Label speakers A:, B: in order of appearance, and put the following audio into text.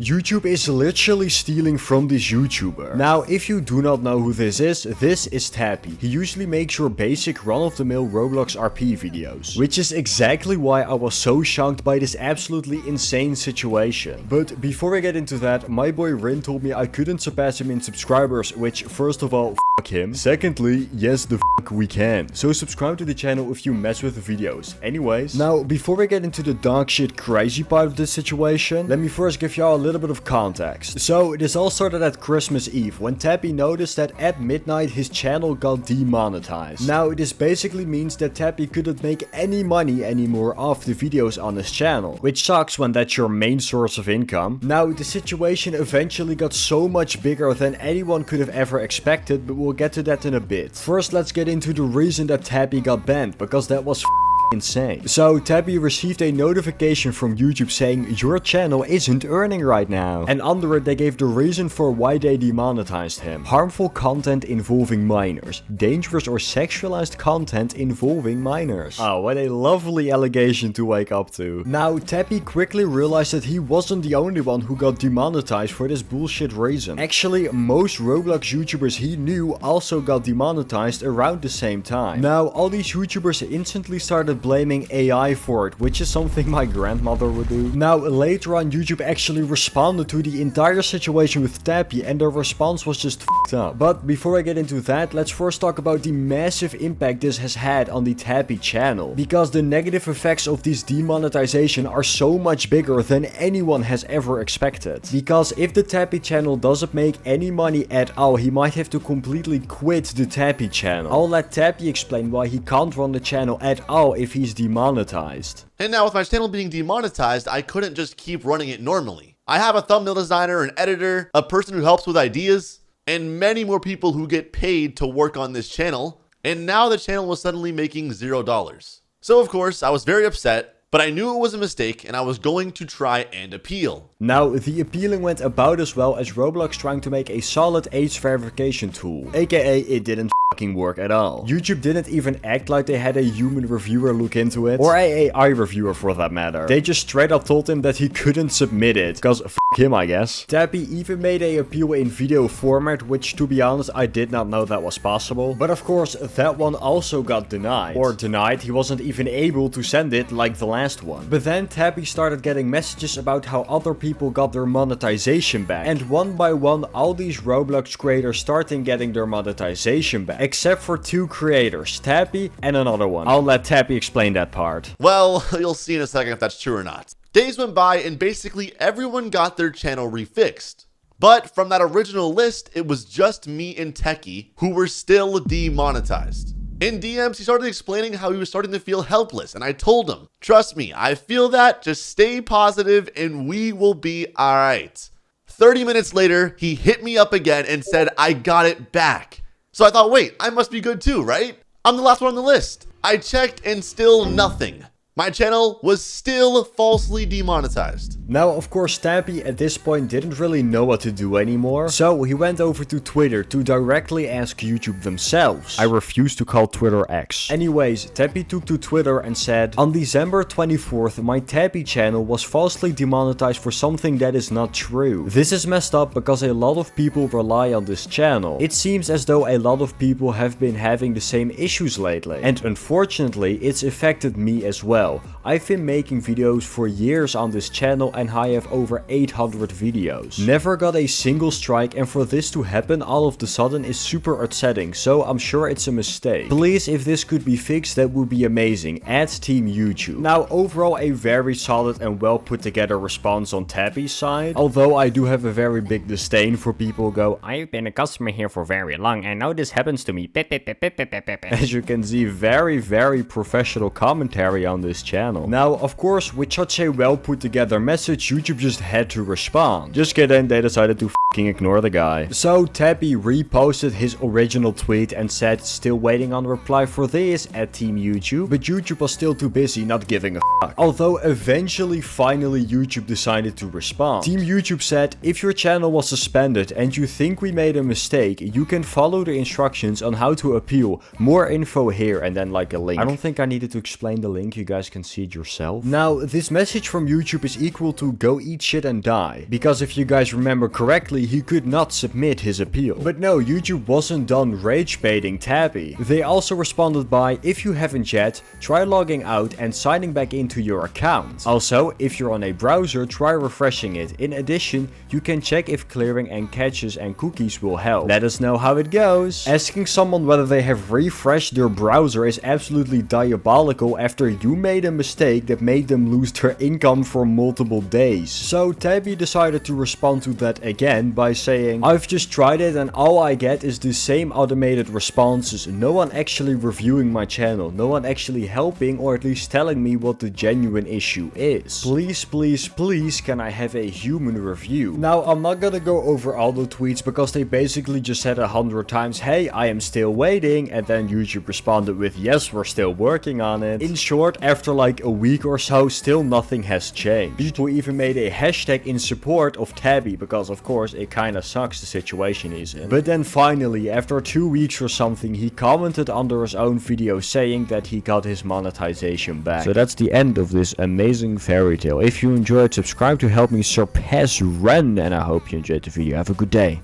A: YouTube is literally stealing from this YouTuber. Now, if you do not know who this is Tappy. He usually makes your basic run-of-the-mill Roblox RP videos, which is exactly why I was so shocked by this absolutely insane situation. But before I get into that, my boy Rin told me I couldn't surpass him in subscribers, which first of all, f him. Secondly, yes, the f we can. So subscribe to the channel if you mess with the videos. Anyways, now before we get into the dog shit crazy part of this situation, let me first give y'all a little bit of context. So this all started at Christmas Eve when Tappy noticed that at midnight his channel got demonetized. Now this basically means that Tappy couldn't make any money anymore off the videos on his channel, which sucks when that's your main source of income. Now the situation eventually got so much bigger than anyone could have ever expected, but we'll get to that in a bit. First, let's get into the reason that Tappy got banned, because that was insane. So Tappy received a notification from YouTube saying your channel isn't earning right now, and under it they gave the reason for why they demonetized him: harmful content involving minors, dangerous or sexualized content involving minors. Oh, what a lovely allegation to wake up to. Now Tappy quickly realized that he wasn't the only one who got demonetized for this bullshit reason. Actually, most Roblox YouTubers he knew also got demonetized around the same time. Now all these YouTubers instantly started blaming AI for it, which is something my grandmother would do. Now later on, YouTube actually responded to the entire situation with Tappy, and their response was just f***ed up. But before I get into that, let's first talk about the massive impact this has had on the Tappy channel, because the negative effects of this demonetization are so much bigger than anyone has ever expected. Because if the Tappy channel doesn't make any money at all, he might have to completely quit the Tappy channel. I'll let Tappy explain why he can't run the channel at all if he's demonetized.
B: And now with my channel being demonetized, I couldn't just keep running it normally. I have a thumbnail designer, an editor, a person who helps with ideas, and many more people who get paid to work on this channel. And now the channel was suddenly making $0. So of course, I was very upset, but I knew it was a mistake and I was going to try and appeal.
A: Now, the appealing went about as well as Roblox trying to make a solid age verification tool, aka it didn't fucking work at all. YouTube didn't even act like they had a human reviewer look into it, or a AI reviewer for that matter. They just straight up told him that he couldn't submit it, cause f him, I guess. Tappy even made a appeal in video format, which to be honest I did not know that was possible. But of course that one also got denied. Or denied, he wasn't even able to send it like the last one. But then Tappy started getting messages about how other people got their monetization back, and one by one all these Roblox creators started getting their monetization back, except for two creators, Tappy and another one. I'll let Tappy explain that part.
B: Well, you'll see in a second if that's true or not. Days went by and basically everyone got their channel refixed. But from that original list, it was just me and Techie who were still demonetized. In DMs, he started explaining how he was starting to feel helpless, and I told him, trust me, I feel that, just stay positive and we will be alright. 30 minutes later, he hit me up again and said I got it back. So I thought, wait, I must be good too, right? I'm the last one on the list. I checked and still nothing. My channel was still falsely demonetized.
A: Now, of course, Tappy at this point didn't really know what to do anymore, so he went over to Twitter to directly ask YouTube themselves. I refuse to call Twitter X. Anyways, Tappy took to Twitter and said, on December 24th, my Tappy channel was falsely demonetized for something that is not true. This is messed up because a lot of people rely on this channel. It seems as though a lot of people have been having the same issues lately, and unfortunately, it's affected me as well. I've been making videos for years on this channel and I have over 800 videos. Never got a single strike, and for this to happen all of the sudden is super upsetting, so I'm sure it's a mistake. Please, if this could be fixed, that would be amazing. Add Team YouTube. Now, overall a very solid and well put together response on Tappy's side, although I do have a very big disdain for people who go, I've been a customer here for very long and now this happens to me. As you can see, very professional commentary on this channel. Now, of course, with such a well put together message, YouTube just had to respond. Just kidding, they decided to fucking ignore the guy. So Tappy reposted his original tweet and said, still waiting on reply for this at Team YouTube, but YouTube was still too busy not giving a fuck. Although eventually, finally, YouTube decided to respond. Team YouTube said, if your channel was suspended and you think we made a mistake, you can follow the instructions on how to appeal. More info here, and then like a link. I don't think I needed to explain the link, you guys can see it yourself? Now, this message from YouTube is equal to go eat shit and die, because if you guys remember correctly, he could not submit his appeal. But no, YouTube wasn't done rage baiting Tappy. They also responded by, if you haven't yet, try logging out and signing back into your account. Also, if you're on a browser, try refreshing it. In addition, you can check if clearing and caches and cookies will help. Let us know how it goes. Asking someone whether they have refreshed their browser is absolutely diabolical after you made a mistake that made them lose their income for multiple days. So Tappy decided to respond to that again by saying, I've just tried it and all I get is the same automated responses. No one actually reviewing my channel. No one actually helping or at least telling me what the genuine issue is. Please, please, please, can I have a human review? Now, I'm not gonna go over all the tweets because they basically just said 100 times, hey, I am still waiting, and then YouTube responded with, yes, we're still working on it. In short, after like a week or so, still nothing has changed. People even made a hashtag in support of Tappy because of course it kinda sucks the situation he's in. But then finally, after 2 weeks or something, he commented under his own video saying that he got his monetization back. So that's the end of this amazing fairy tale. If you enjoyed, subscribe to help me surpass Ren, and I hope you enjoyed the video. Have a good day.